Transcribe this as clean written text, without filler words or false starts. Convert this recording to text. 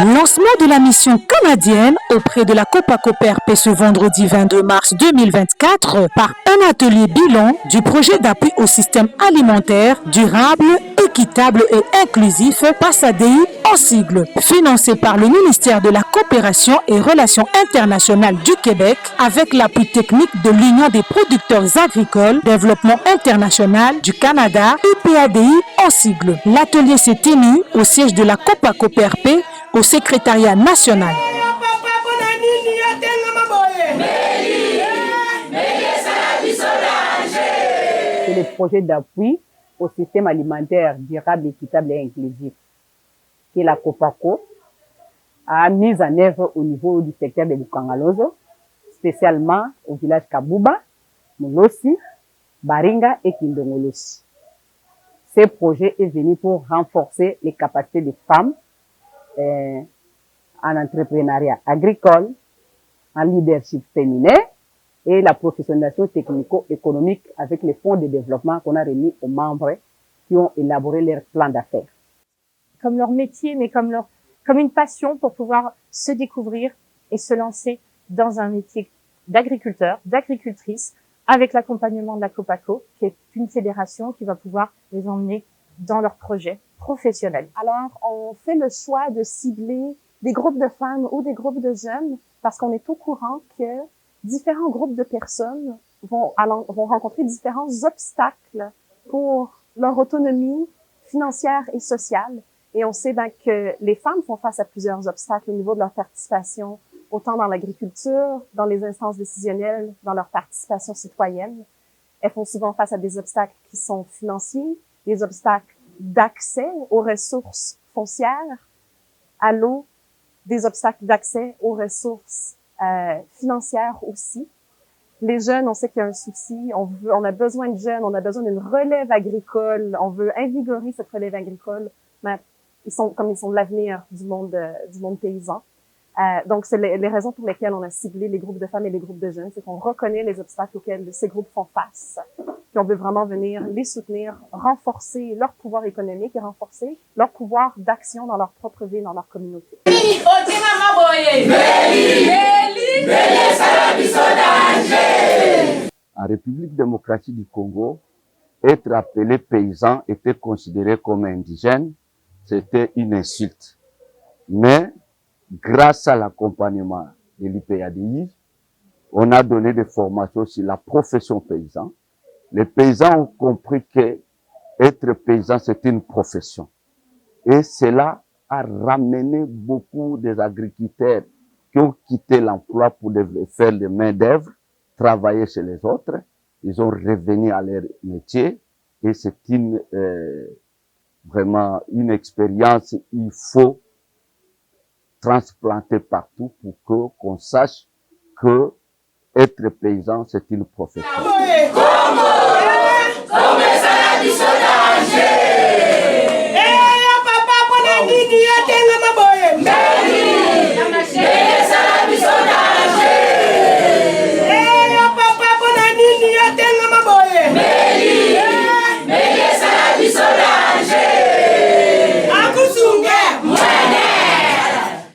Lancement de la mission canadienne auprès de la Copaco PRP ce vendredi 22 mars 2024 par un atelier bilan du projet d'appui au système alimentaire durable, équitable et inclusif PASSADI en sigle, financé par le ministère de la Coopération et Relations internationales du Québec avec l'appui technique de l'Union des producteurs agricoles, Développement international du Canada, UPADI en sigle. L'atelier s'est tenu au siège de la Copaco PRP au secrétariat national. C'est le projet d'appui au système alimentaire durable, équitable et inclusif que la Copaco a mis en œuvre au niveau du secteur de Bukangalozo, spécialement au village Kabouba, Molosi, Baringa et Kindongolosi. Ce projet est venu pour renforcer les capacités des femmes en entrepreneuriat agricole, en leadership féminin et la professionnalisation technico-économique avec les fonds de développement qu'on a remis aux membres qui ont élaboré leur plan d'affaires. Comme leur métier, mais comme une passion pour pouvoir se découvrir et se lancer dans un métier d'agriculteur, d'agricultrice, avec l'accompagnement de la Copaco, qui est une fédération qui va pouvoir les emmener dans leurs projets professionnels. Alors, on fait le choix de cibler des groupes de femmes ou des groupes de jeunes parce qu'on est au courant que différents groupes de personnes vont rencontrer différents obstacles pour leur autonomie financière et sociale. Et on sait que les femmes font face à plusieurs obstacles au niveau de leur participation, autant dans l'agriculture, dans les instances décisionnelles, dans leur participation citoyenne. Elles font souvent face à des obstacles qui sont financiers, des obstacles d'accès aux ressources foncières, à l'eau, des obstacles d'accès aux ressources financières aussi. Les jeunes, on sait qu'il y a un souci, on a besoin de jeunes, on a besoin d'une relève agricole, on veut invigorer cette relève agricole, mais ils sont l'avenir du monde paysan. Donc, c'est les raisons pour lesquelles on a ciblé les groupes de femmes et les groupes de jeunes, c'est qu'on reconnaît les obstacles auxquels ces groupes font face, puis on veut vraiment venir les soutenir, renforcer leur pouvoir économique et renforcer leur pouvoir d'action dans leur propre vie, dans leur communauté. En République démocratique du Congo, être appelé paysan était considéré comme indigène, c'était une insulte. Mais grâce à l'accompagnement de l'IPADI, on a donné des formations sur la profession paysan. Les paysans ont compris que être paysan, c'est une profession. Et cela a ramené beaucoup des agriculteurs qui ont quitté l'emploi pour faire des main-d'œuvre, travailler chez les autres. Ils ont revenu à leur métier et c'est vraiment une expérience, il faut transplanter partout pour qu'on sache que être paysan, c'est une profession.